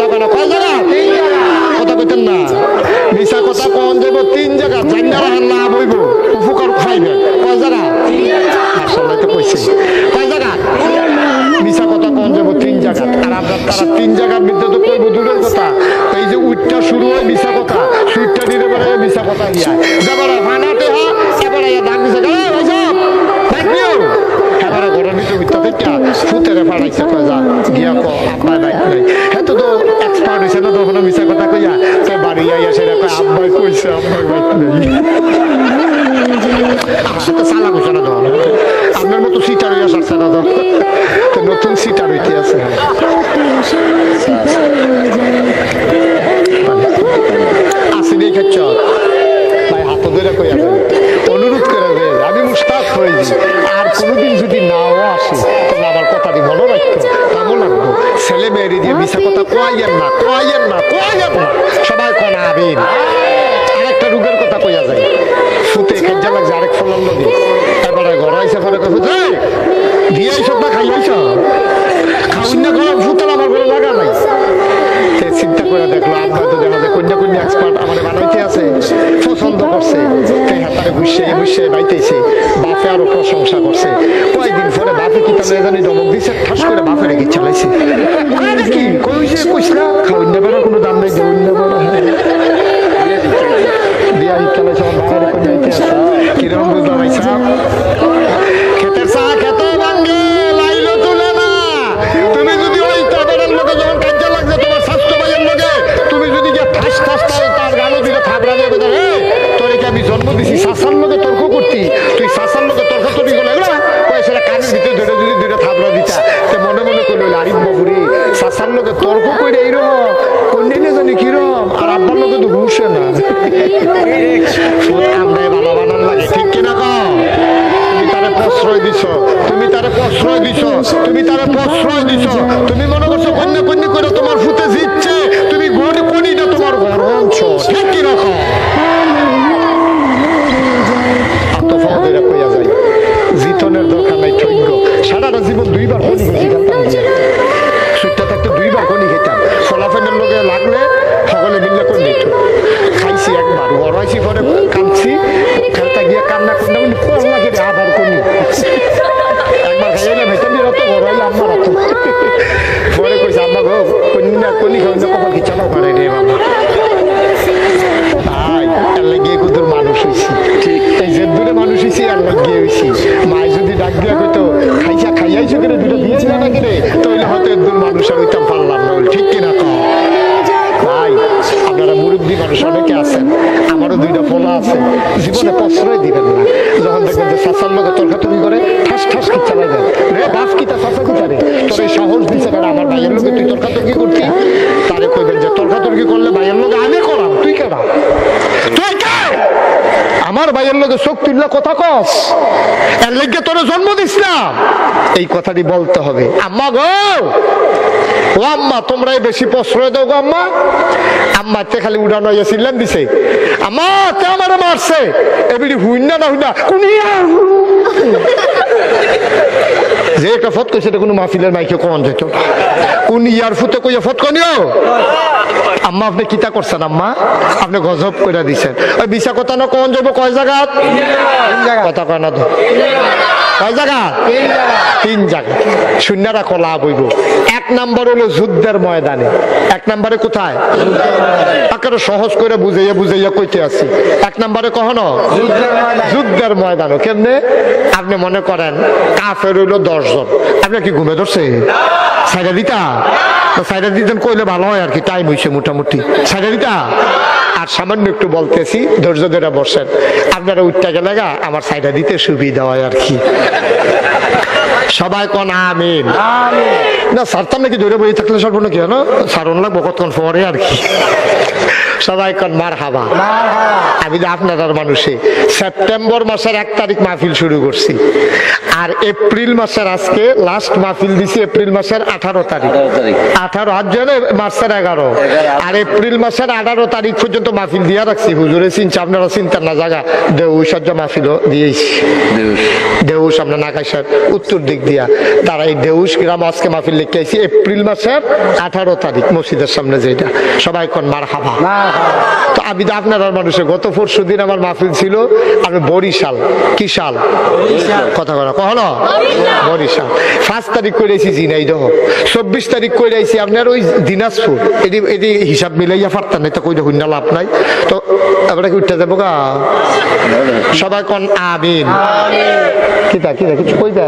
কথা কয় না কয় জায়গা কথা কইতেন না মিছা কথা কোন যাব তিন জায়গা জান্নারা লাভ হইব উপকার খাইবে কয় জায়গা আসলে তো কইছে কয় জায়গা মিছা কথা কোন যাব তিন জায়গা আর আমরা তারা তিন জায়গার মধ্যে তো কইব দূরের কথা এই যে উঠটা শুরু হয় মিছা কথা সুইটটা দিতে পারে মিছা কথা ইয়া যাবারা ফানাতে হা এবারে ডাক দিছে গেল ভাই সাহেব বাইক নিও এবারে ঘরের ভিতরে উঠতে থেকে ফুতেরে ফাড়াইছে কয় যা গিয়া কো আব্বাই বাইক নাই এত তো এক্সপার্ট হইছে না তখন মিছা কথা কইয়া তো বাড়ি আইয়া সেটা কয় আব্বাই কইছে আব্বাই বাইক নাই তো সালা কইছে না তো আপনার মতো সিটার হইয়া সারছে না তো নতুন সিটার হইতে আছে আসিনি খাচ্ছ ভাই হাত ধরে কইয়া অনুরোধ করে আমি মুস্তাক হয়েছি আর কোনোদিন যদি নাও আসে তাহলে আমার কথাটি মনে রাখতো কেমন লাগবো ছেলে মেয়েরে দিয়ে মিশা কথা কোয়াইয়েন না কোয়াইয়েন না কোয়াইয়েন না সবাই কনা আবিন আরেকটা রোগের কথা কইয়া যায় ফুতে খাইজা লাগছে আরেক ফলার লগে এবারে ঘর আইসা পরে কথা দিয়ে সব না খাইয়াইছ খাউন না ঘর ফুতাল আমার ঘরে লাগা নাই চিন্তা করে দেখলো আব্বা তো দেখা যায় কন্যা কন্যা এক্সপার্ট আমার বানাইতে আছে পছন্দ করছে হাতারে বুঝছে বাইতেছে বাপে আরো প্রশংসা করছে কয়েকদিন পরে বাপে কি তাহলে জানি দমক দিছে ঠাস করে বাপে রেখে চালাইছে কি কইছে কইসলা খাউন না বেড়া কোনো দাম নাই দেউন না বড় বিয়া চালাইছে আমার বাপের কন্যাইতে আছে কিরকম বুঝলাম ভাই সাহেব খেতের চা খেত ভাঙ্গে লাইলো তুলে না তুমি যদি ওই তাদের লোকে যখন কাজে লাগছে তোমার স্বাস্থ্য ভাইয়ের লোকে তুমি যদি গিয়ে ঠাস ঠাস তার গানো দিলে থাবড়া দিয়ে কথা হে তোরে কি আমি জন্ম দিছি শাসার লোকে তর্ক করতি তুই শাসার লোকে তর্ক তরি গেলো এগুলো কয় সেটা কানের ভিতরে ধরে যদি দুইটা থাবড়া দিতা তো মনে মনে করলো আরিফ বাবুরি শাসার লোকে তর্ক করে এইরকম কন্যানে জানি কিরম আর আব্বার লোকে তো ঘুষে না আমরা ভালো বানান লাগে ঠিক কিনা কম প্রশ্রয় দিছ তুমি তারে প্রশ্রয় দিছ তুমি তারে প্রশ্রয় দিছ তুমি মনে করছো কন্যা কন্যা করে তোমার ফুতে জিতছে তুমি গড় কনিটা তোমার ঘর অঞ্চ ঠিক কি রকম আত্মফাদের কইয়া যায় জিতনের দরকার নাই ঠৈক্য সারাটা জীবন দুইবার কনি খেয়েছি খেলতাম সুইটটা থাকতে দুইবার কনি খেতাম ফলাফলের লোকে লাগলে সকলে মিললে করে নিত খাইছি একবার বড়াইছি পরে কাঁদছি খেলতে গিয়ে কান্না করলে বলি পড়লা কেটে আবার কনি একবার খাইলাম ভেতর দিয়ে রত বড়াইলে আমার রত পরে কইছে আম্মা গো কন্যা কনি খাওয়ানো কপাল কি চালাও পারে রে বাবা ভাই এর লাগিয়ে কুদুর মানুষ হয়েছি ঠিক এই যে দূরে মানুষ হয়েছি আর লাগিয়ে হয়েছি মায় যদি ডাক দিয়া কইতো খাইছা খাইয়াইছো কেন দুটো দিয়েছি না কেন তাহলে হয়তো একদম মানুষ আর হইতাম পারলাম না ঠিক কিনা কম ভাই আপনারা মুরব্বী মানুষ অনেকে আছেন আমারও দুইটা ফোলা আছে জীবনে প্রশ্রয় দিবেন না যখন দেখবেন যে শাসার লোকে তর্কাতর্কি করে ঠাস ঠাস কি চালাই দেন রে বাপ কি তা শাসা কি তারে তোর এই সাহস দিচ্ছে কারণ আমার ভাইয়ের লোকে তুই তর্কাতর্কি করতি তারে কইবেন যে তর্কাতর্কি করলে ভাইয়ের লোকে আমি করাম তুই কেনা তুই কে আমার ভাইয়ের লোকে চোখ তুললে কথা কস এর লেগে তোর জন্ম দিস না এই কথাটি বলতে হবে আম্মা গো ও আম্মা তোমরাই বেশি প্রশ্রয় দাও গো আম্মা আম্মা তে খালি উড়ানো চিল্লান দিছে আম্মা তে আমারে মারছে এবিডি হুইনা না হুইনা কুনিয়া যে একটা ফট কইছে এটা কোনো মাহফিলের মাইকে কোন যেত কোন ইয়ার ফুতে কইয়া ফট কনিও আম্মা আপনি কিতা করছেন আম্মা আপনি গজব কইরা দিছেন ওই বিশা কথা না কোন যাব কয় জায়গা কথা কয় না তো কয় জায়গা তিন জায়গা শূন্যরা কলা বইব এক নাম্বার হলো যুদ্ধের ময়দানে এক নাম্বারে কোথায় আকারে সহজ করে বুঝাইয়া বুঝাইয়া কইতে আছি এক নাম্বারে কখনো যুদ্ধের ময়দানে কেমনে আপনি মনে করেন কাফের হইলো 10 জন আপনি কি ঘুমে ধরছে সাইডা দিতা সাইডা দিতেন কইলে ভালো হয় আর কি টাইম হইছে মোটামুটি সাইডা দিতা আর সামান্য একটু বলতেছি ধৈর্য ধরে বসেন আপনারা উঠতে গেলে আমার সাইডা দিতে সুবিধা হয় আর কি সবাই কোন আমিন না সারতাম নাকি ধরে বই থাকলে সর্ব নাকি না সারণ লাগবো কতক্ষণ পরে আর কি সবাই কোন মারহাবা। আমি যে আপনার মানুষে সেপ্টেম্বর মাসের 1 তারিখ মাহফিল শুরু করছি, আর এপ্রিল মাসের আজকে লাস্ট মাহফিল দিছি এপ্রিল মাসের 18 তারিখ। 18 আজ জানে মাসের 11, আর এপ্রিল মাসের 18 তারিখ পর্যন্ত মাহফিল দিয়া রাখছি। হুজুরে চিনছে, আপনারা চিন্তার না জায়গা দেউসজ্জা মাহফিল দিয়েছি। দেউস আমরা নাকাইসার উত্তর দিক দিয়া তারা এই দেউস গ্রাম আজকে মাহফিল লিখে আইছি এপ্রিল মাসের 18 তারিখ মসজিদের সামনে যেটা। সবাই কোন মারহাবা। তো আমি তো আপনার মানুষে গত পরশু দিন আমার মাহফিল ছিল আমি বরিশাল। কি সাল? কথা বলা কখনো বরিশাল। 5 তারিখ করেছি ঝিনাইদহ, 24 তারিখ করে আইছি আপনার ওই দিনাজপুর। এটি হিসাব মিলাইয়া পারতাম না, তো কই দেখুন না লাভ নাই। তো আমরা কি উঠতে যাবো গা? সবাই কোন আমিন। কিতা কিতা কিছু কইবা?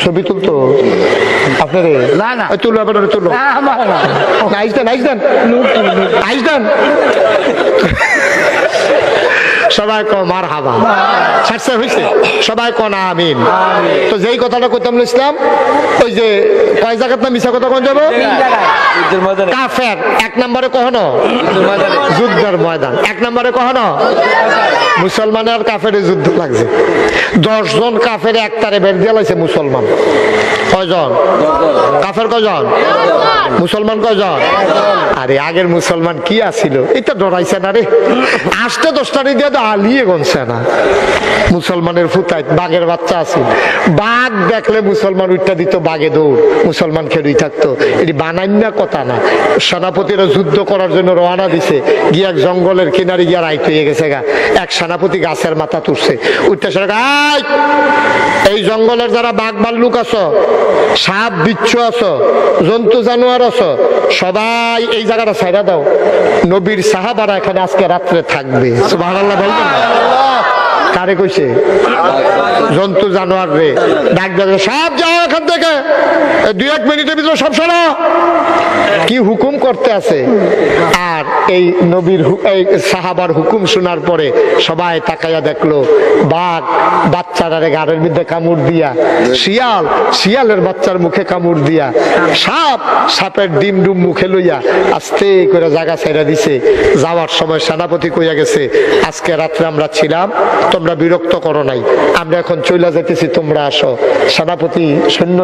ছবি তুলতো আপনারে? না না তুলো, আপনার তুলো। আইসদান আইসদান আইসদান। সবাই কো মারহাবা। সার্সা হইছে? সবাই কোন আমিন। তো যেই কথাটা কইতাম ইসলাম, ওই যে কয় জায়গার নাম মিছা কথা কোন যাবো? কাফের 1 নম্বরে কখনো যুদ্ধের ময়দান, 1 নম্বরে কখনো মুসলমানের কাফের যুদ্ধ লাগছে। 10 জন কাফের একটারে বের দিয়ে লাইছে মুসলমান। কয়জন কাফের? কয়জন মুসলমান? কয়জন? আরে আগের মুসলমান কি আসিল, এটা ডরাইছে না রে। 8-10টারে দিয়ে আলিয়ে গনছে না। মুসলমানের ফুতায় বাঘের বাচ্চা আছে, বাঘ দেখলে মুসলমান উঠটা দিত, বাঘে দৌড়, মুসলমান খেলুই থাকতো। এটি বানাইনা কথা না। সেনাপতিরা যুদ্ধ করার জন্য রওনা দিছে, গিয়ে এক জঙ্গলের কিনারে গিয়ে রাইত হয়ে গেছে গা। এক সেনাপতি গাছের মাথা তুলছে, উঠতে এই জঙ্গলের যারা বাঘ ভাল্লুক আছো, সাপ বিচ্ছু আছো, জন্তু জানোয়ার আছো, সবাই এই জায়গাটা ছাইড়া দাও। নবীর সাহাবারা এখানে আজকে রাত্রে থাকবে। সুবহানাল্লাহ বলবেন? কারে কইছে? জন্তু জানোয়ার রে ডাক ডাক, সব যাও এখান থেকে, 2-1 মিনিটের ভিতরে সব শোনো কি হুকুম করতে আছে। আর এই নবীর এই সাহাবার হুকুম শোনার পরে সবাই তাকাইয়া দেখলো বাঘ বাচ্চারে গাড়ের মধ্যে কামড় দিয়া, শিয়াল শিয়ালের বাচ্চার মুখে কামড় দিয়া, সাপ সাপের ডিম ডুম মুখে লইয়া আস্তে করে জায়গা ছেড়ে দিছে। যাওয়ার সময় সেনাপতি কইয়া গেছে, আজকে রাত্রে আমরা ছিলাম, তোমরা বিরক্ত করো নাই, আমরা এখন চলে যেতেছি, তোমরা আসো। সেনাপতি সৈন্য